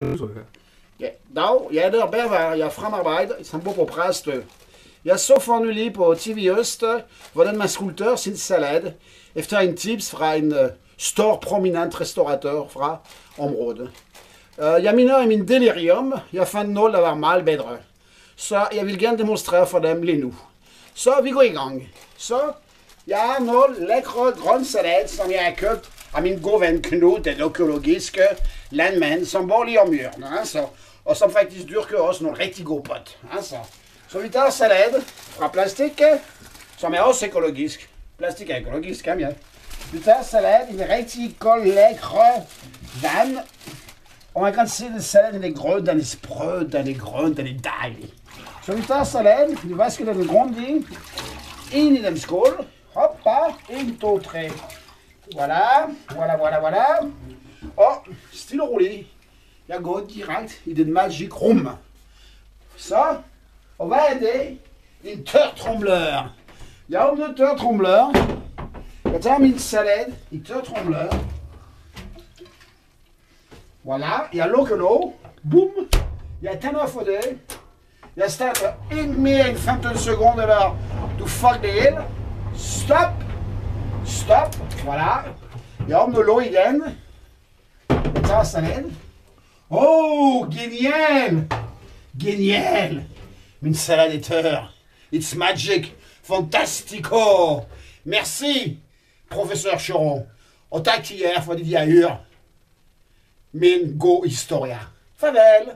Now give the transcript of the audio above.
Ja, dag, jeg er der Bervar, jeg fremarbejder som bor på Præstø. Jeg så for nylig på TV Øst, hvordan man skulpterer sin salade, efter en tips fra en stor prominent restauratør fra området. Jeg mener i min delirium, jeg fandt noget, der var meget bedre. Så jeg vil gerne demonstrere for dem lige nu. Så vi går i gang. Så jeg har noget lækre grøn salat, som jeg har købt af min gode ven Knud, den økologiske landmand, som bor lige om hjørnet. Altså, og som faktisk dyrker også nogle rigtig gode pot. Altså. Så vi tager salat fra plastik, som er også økologisk. Plastik er økologisk, kan jeg. Vi tager salat i en rigtig kold, lækre vand. Og man kan se, at salaten er grøn, den er sprød, den er grøn, den er dejlig. Så vi tager salaten, vi vasker den grundigt ind i den skål. Hoppa, 1, 2, 3. Voilà, voilà, voilà, voilà. Og stille og roligt, jeg går direkte i den magic room. Så, og hvad er det? En tørtrumlør. Jeg åbner tørtrumlør. Jeg tager min salat i tørtrumlør. Voilà, jeg lukker låg. Boom. Jeg tænder for det. Jeg starter ikke mere end 15 sekunder, eller du fuck det hele. Stop. Stop. Voilà. Jeg åbner låg igen. Jeg tager salaten. Oh, genial. Genial. Min salat er tør. It's magic. Fantastico. Merci, professeur Choron. Og tak til jer, fordi jeg hører min god historie. Farvel.